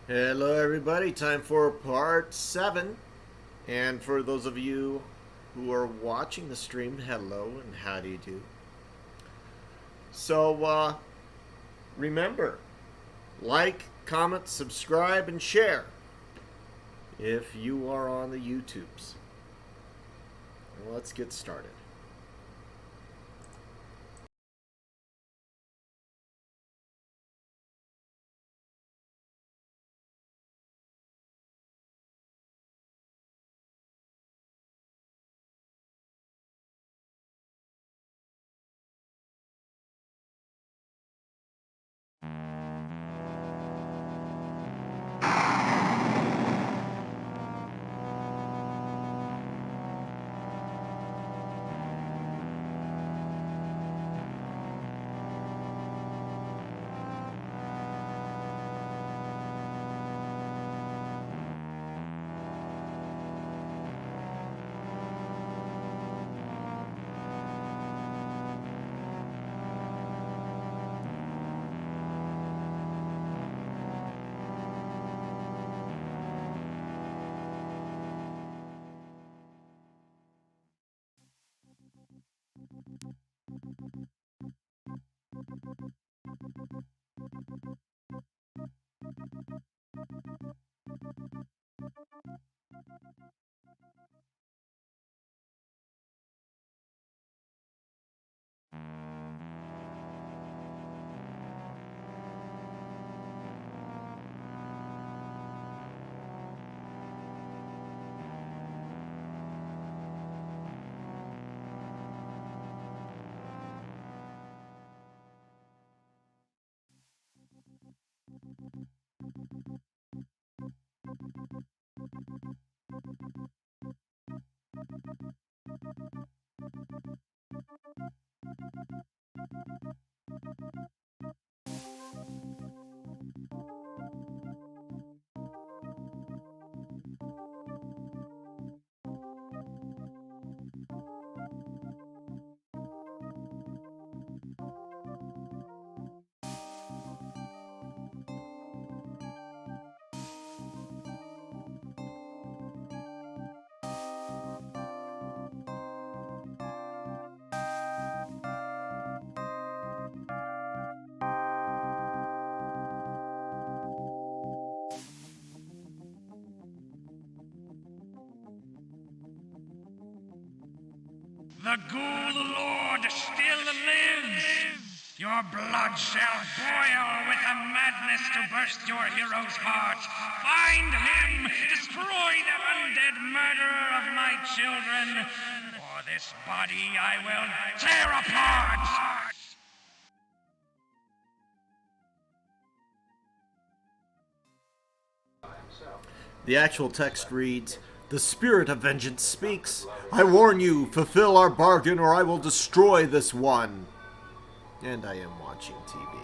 Hello, everybody. Time for part 7. And for those of you who are watching the stream, hello and how do you do? So, remember, like, comment, subscribe, and share if you are on the YouTubes. Let's get started. The ghoul Lord still lives. Your blood shall boil with a madness to burst your hero's heart. Find him! Destroy that undead murderer of my children, or this body I will tear apart! The actual text reads, "The spirit of vengeance speaks. I warn you, fulfill our bargain or I will destroy this one." And I am watching TV.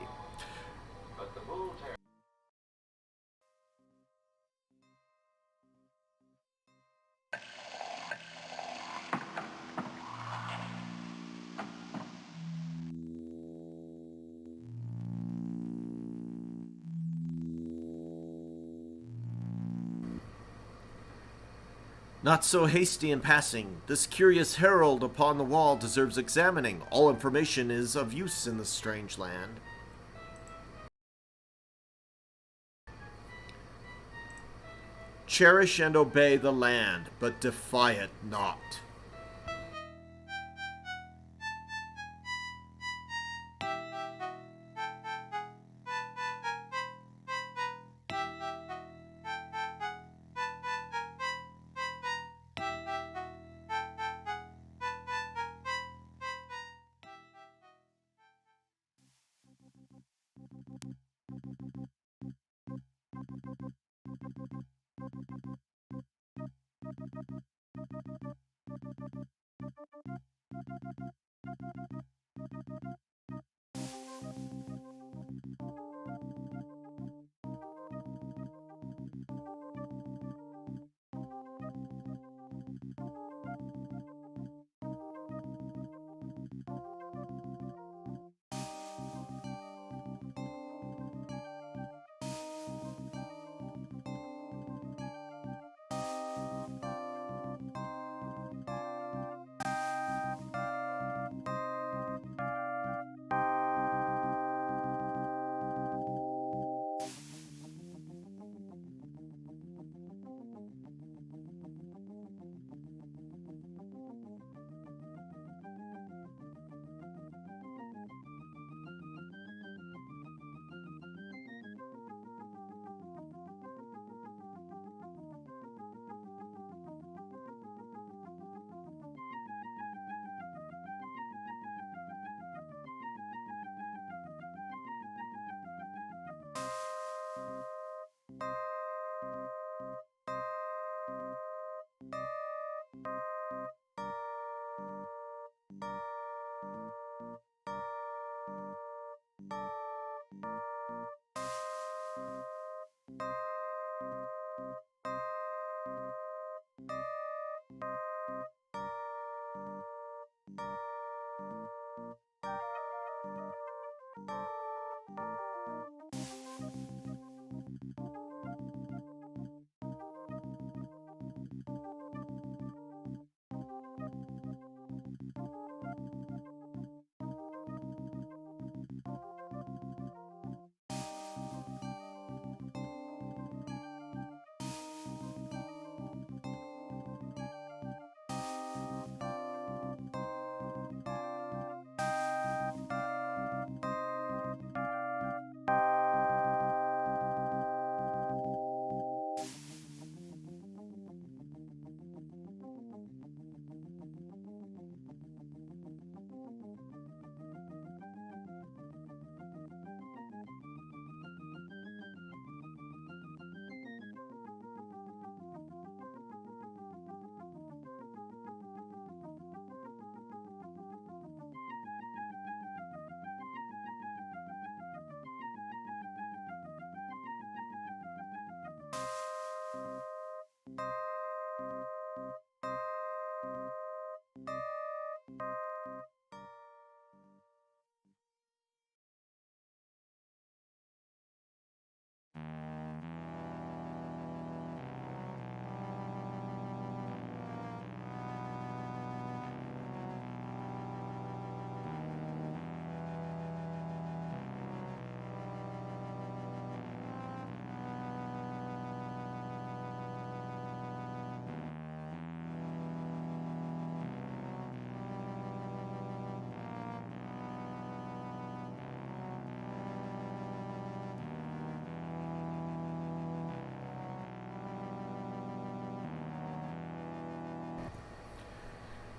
Not so hasty in passing. This curious herald upon the wall deserves examining. All information is of use in this strange land. Cherish and obey the land, but defy it not.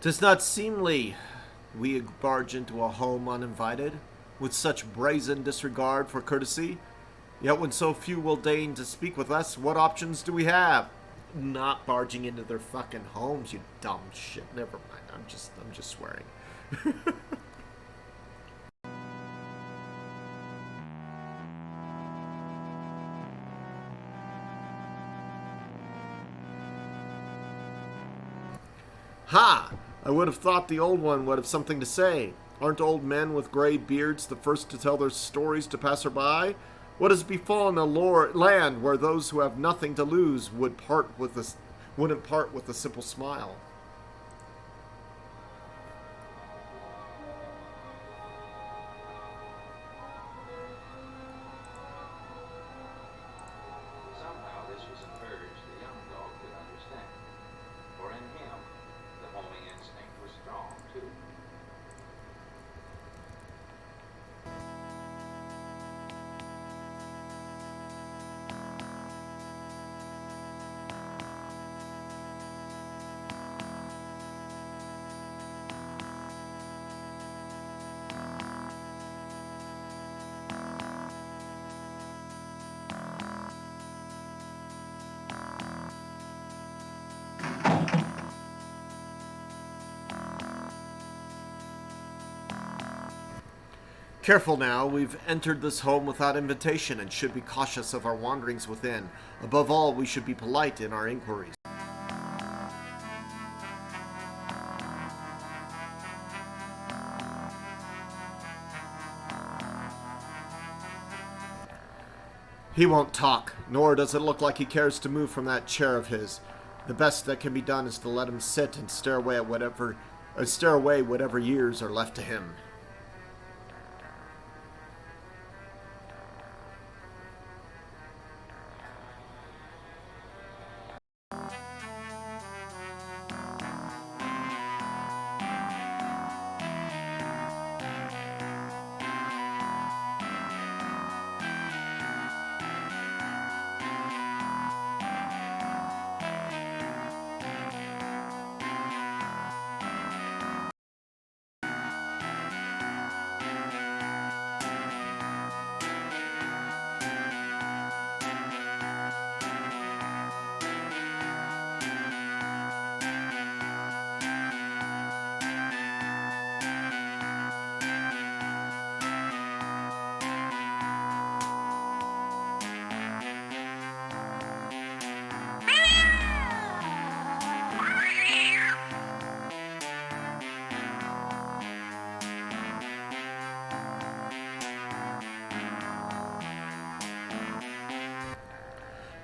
'Tis not seemly we barge into a home uninvited, with such brazen disregard for courtesy. Yet when so few will deign to speak with us, what options do we have? Not barging into their fucking homes, you dumb shit. Never mind. I'm just swearing. Ha! I would have thought the old one would have something to say. Aren't old men with gray beards the first to tell their stories to passerby? What has befallen a land where those who have nothing to lose wouldn't part with a simple smile? Somehow this was an urge the young dog could understand, for in him the homing instinct was strong too. Careful now, we've entered this home without invitation and should be cautious of our wanderings within. Above all, we should be polite in our inquiries. He won't talk, nor does it look like he cares to move from that chair of his. The best that can be done is to let him sit and stare away whatever years are left to him.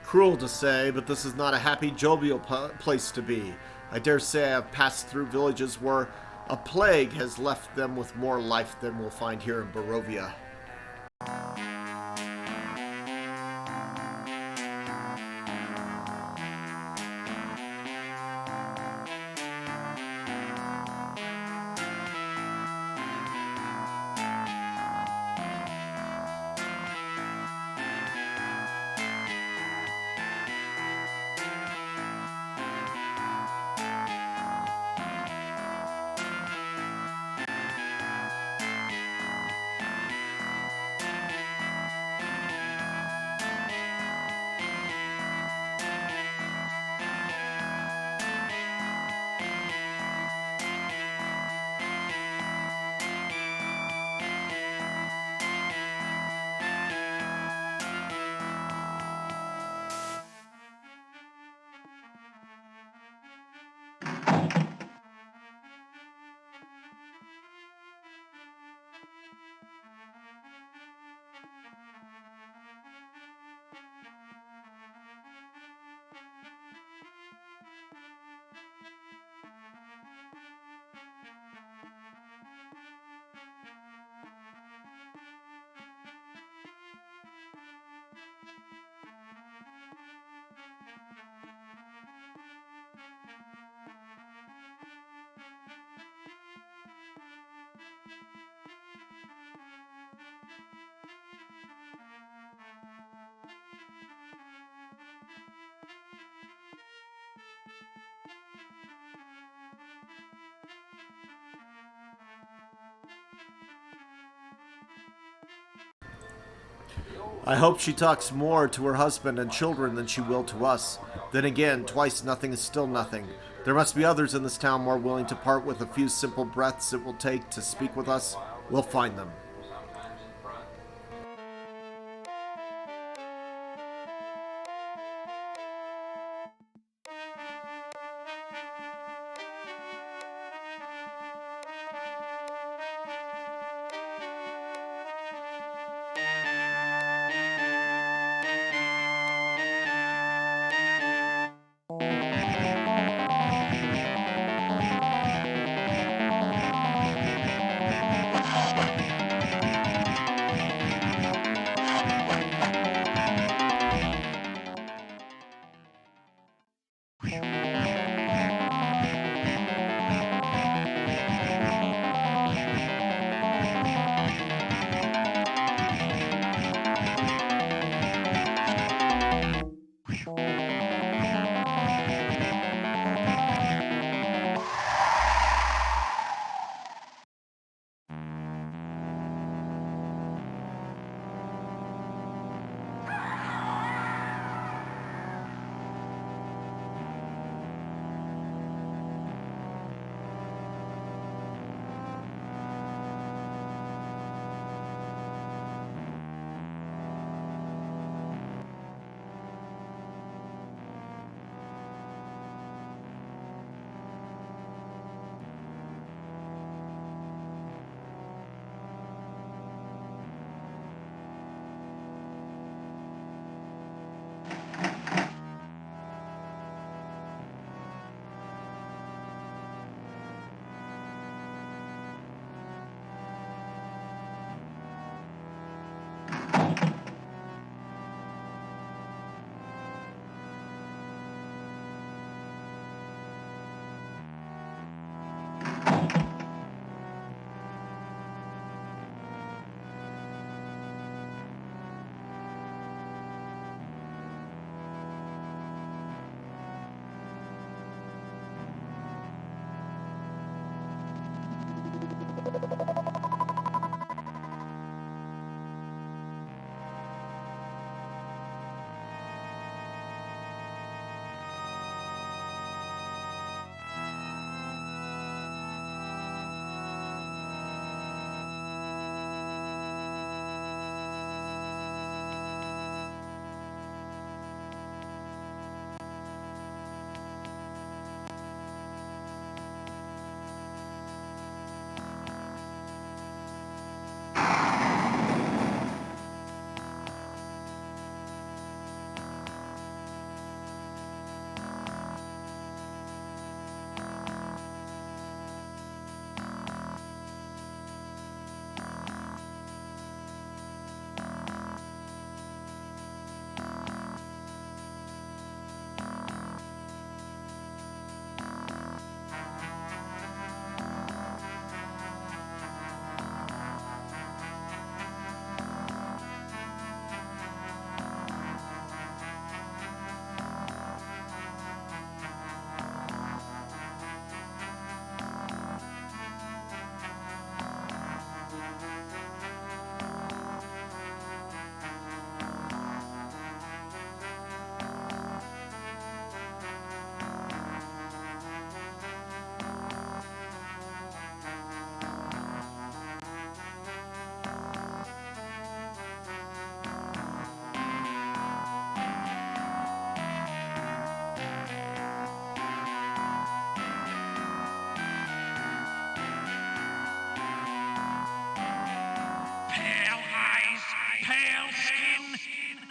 Cruel to say, but this is not a happy, jovial place to be. I dare say I have passed through villages where a plague has left them with more life than we'll find here in Barovia. I hope she talks more to her husband and children than she will to us. Then again, twice nothing is still nothing. There must be others in this town more willing to part with a few simple breaths it will take to speak with us. We'll find them. Sometimes in front.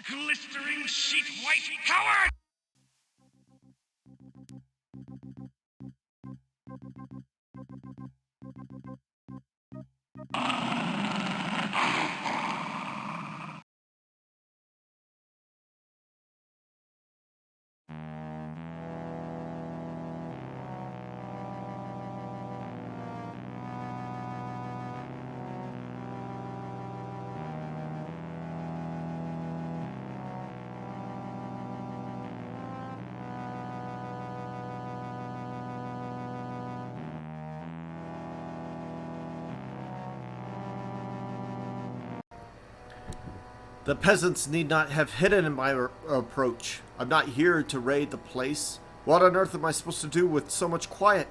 Glistering sheet white coward! The peasants need not have hidden my approach. I'm not here to raid the place. What on earth am I supposed to do with so much quiet?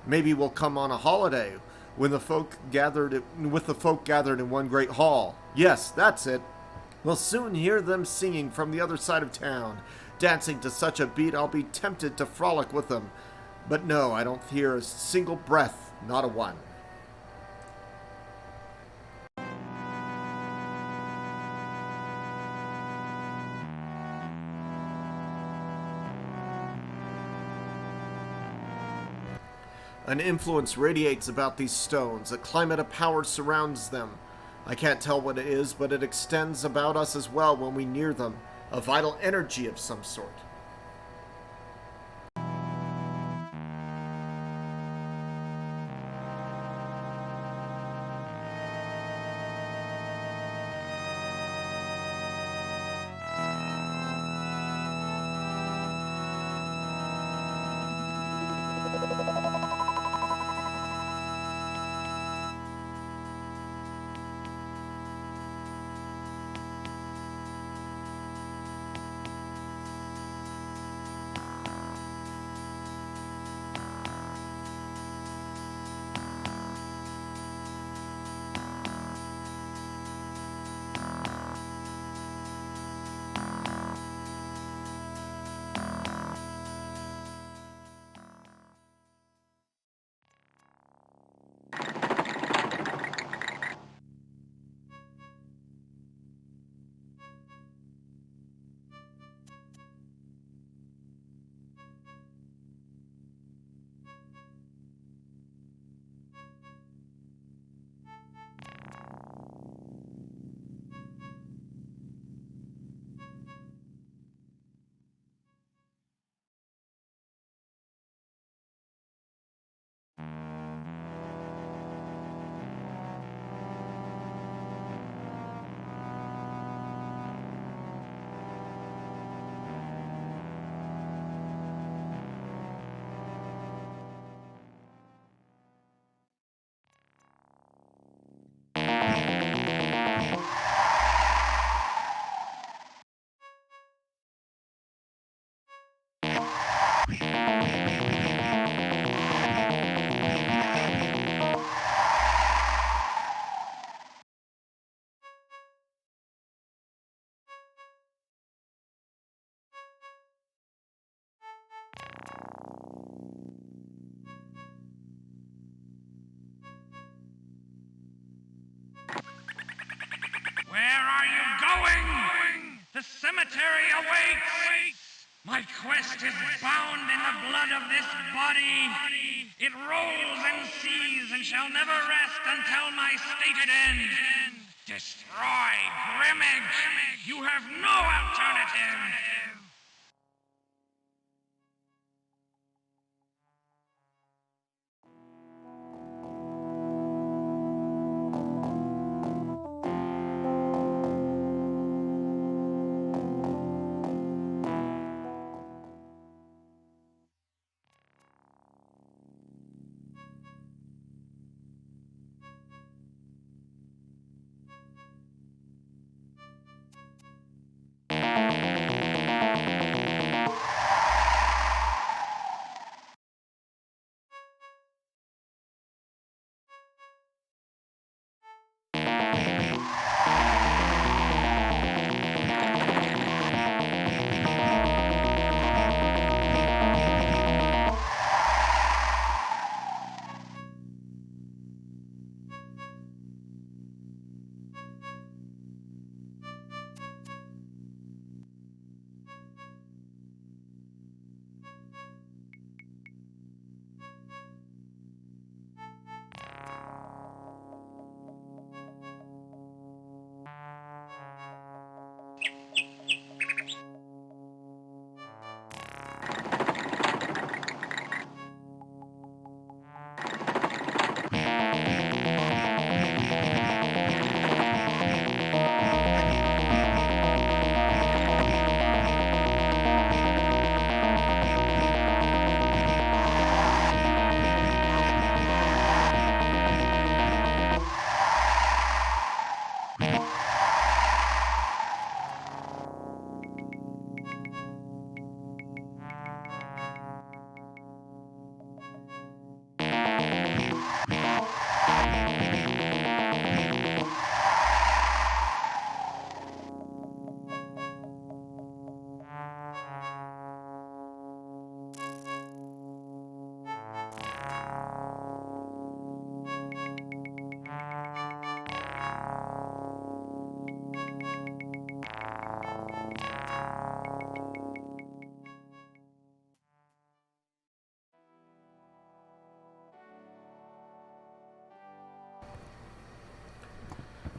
Maybe we'll come on a holiday when with the folk gathered in one great hall. Yes, that's it. We'll soon hear them singing from the other side of town, dancing to such a beat I'll be tempted to frolic with them. But no, I don't hear a single breath, not a one. An influence radiates about these stones. A climate of power surrounds them. I can't tell what it is, but it extends about us as well when we near them. A vital energy of some sort. Where are you going? The cemetery awaits! My quest is bound in the blood of this body. It rolls and sees and shall never rest until my stated end. Destroy Grimmage! You have no alternative!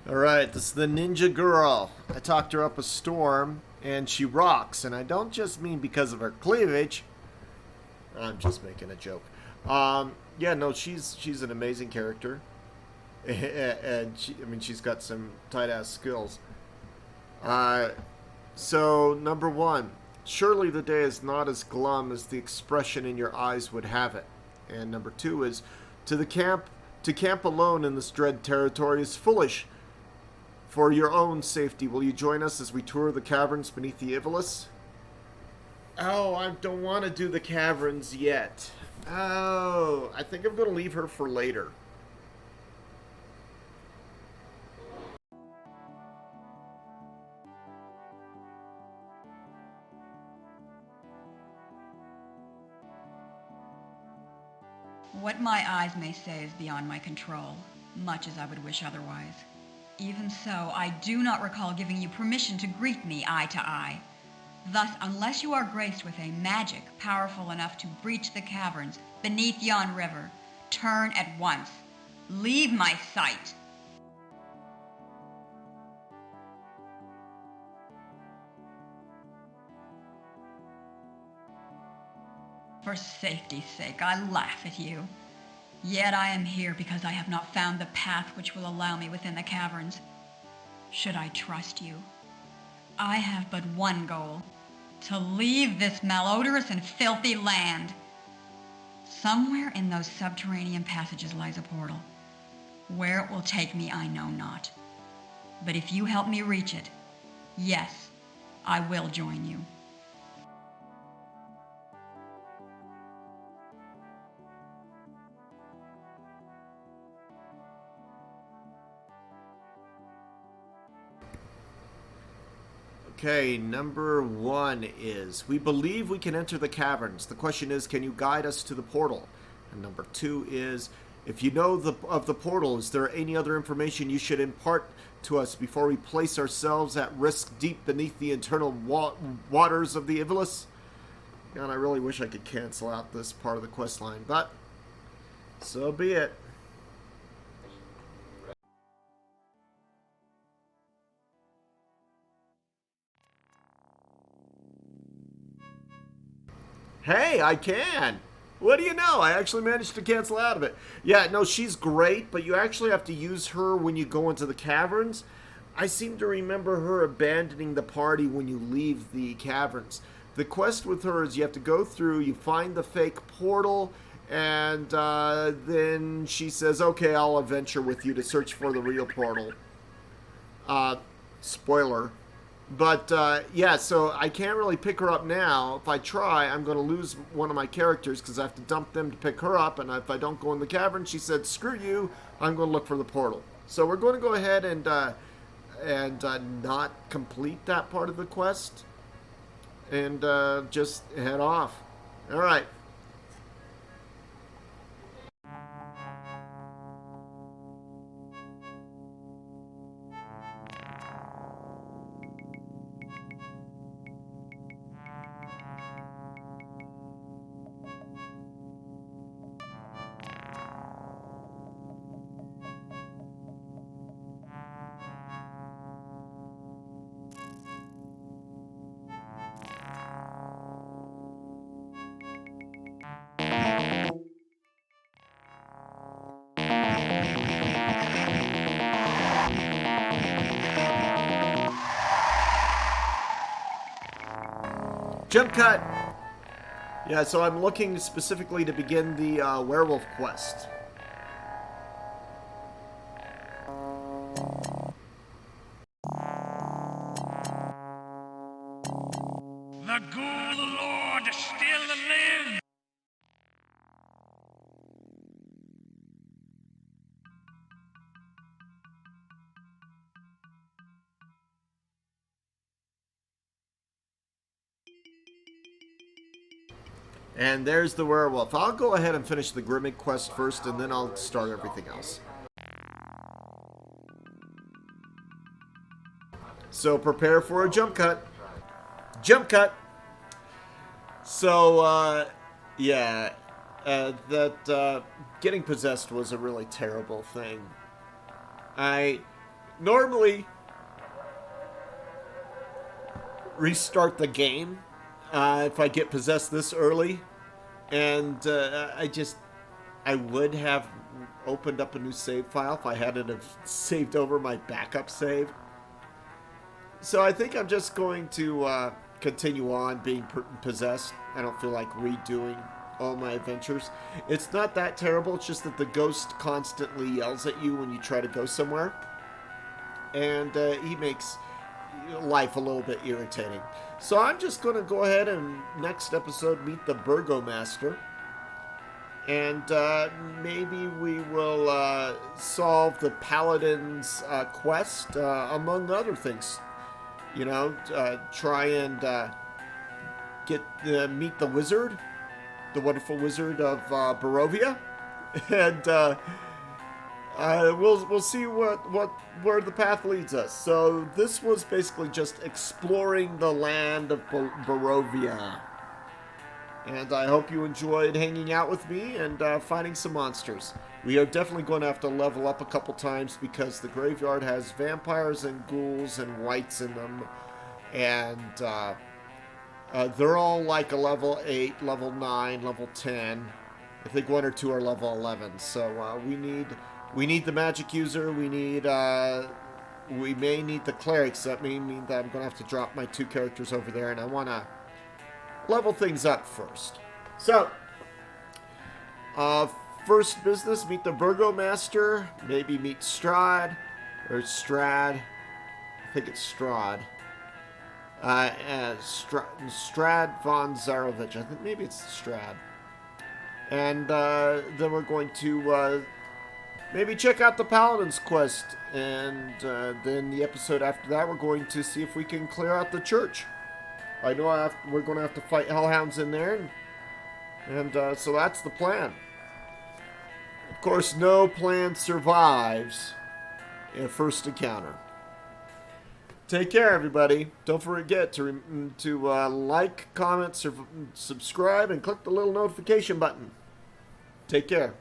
Alright, this is the ninja girl. I talked her up a storm, and she rocks. And I don't just mean because of her cleavage. I'm just making a joke. Yeah, no, she's an amazing character. And she's got some tight-ass skills. So, number one, surely the day is not as glum as the expression in your eyes would have it. And number two is, to camp alone in this dread territory is foolish. For your own safety, will you join us as we tour the caverns beneath the Ivulus? Oh, I don't want to do the caverns yet. Oh, I think I'm going to leave her for later. What my eyes may say is beyond my control, much as I would wish otherwise. Even so, I do not recall giving you permission to greet me eye to eye. Thus, unless you are graced with a magic powerful enough to breach the caverns beneath yon river, turn at once. Leave my sight. For safety's sake, I laugh at you. Yet I am here because I have not found the path which will allow me within the caverns. Should I trust you? I have but one goal, to leave this malodorous and filthy land. Somewhere in those subterranean passages lies a portal. Where it will take me, I know not. But if you help me reach it, yes, I will join you. Okay, number one is, we believe we can enter the caverns. The question is, can you guide us to the portal? And number two is, if you know of the portal, is there any other information you should impart to us before we place ourselves at risk deep beneath the internal waters of the Ivulus? God, I really wish I could cancel out this part of the quest line, but so be it. Hey, I can! What do you know? I actually managed to cancel out of it. Yeah, no, she's great, but you actually have to use her when you go into the caverns. I seem to remember her abandoning the party when you leave the caverns. The quest with her is you have to go through, you find the fake portal, and then she says, okay, I'll adventure with you to search for the real portal. Spoiler. But, yeah, so I can't really pick her up now. If I try, I'm going to lose one of my characters because I have to dump them to pick her up. And if I don't go in the cavern, she said, screw you, I'm going to look for the portal. So we're going to go ahead and not complete that part of the quest. And just head off. All right. Jump cut! Yeah, so I'm looking specifically to begin the werewolf quest. The ghoul lord still lives! And there's the werewolf. I'll go ahead and finish the Grimmick quest first, and then I'll start everything else. So prepare for a jump cut. Jump cut! So, yeah, getting possessed was a really terrible thing. normally restart the game if I get possessed this early, and I would have opened up a new save file if I hadn't have saved over my backup save. So I think I'm just going to continue on being possessed. I don't feel like redoing all my adventures. It's not that terrible, it's just that the ghost constantly yells at you when you try to go somewhere, and he makes life a little bit irritating. So I'm just going to go ahead and next episode meet the Burgomaster, and maybe we will solve the Paladin's quest, among other things. You know, try and meet the wizard, the wonderful wizard of Barovia, and we'll see where the path leads us. So this was basically just exploring the land of Barovia, and I hope you enjoyed hanging out with me and finding some monsters. We are definitely going to have to level up a couple times because the graveyard has vampires and ghouls and wights in them, and they're all like a level 8, level 9, level 10. I think 1 or 2 are level 11. So we need the magic user. We may need the clerics. That may mean that I'm going to have to drop my 2 characters over there, and I want to level things up first. So, first business, meet the Burgomaster. Maybe meet Strahd. Or Strahd. I think it's Strahd. Strahd von Zarovich. I think maybe it's Strahd. And then we're going to maybe check out the Paladin's quest. And then the episode after that, we're going to see if we can clear out the church. I know we're going to have to fight hellhounds in there. And so that's the plan. Of course, no plan survives a first encounter. Take care, everybody. Don't forget to like, comment, subscribe, and click the little notification button. Take care.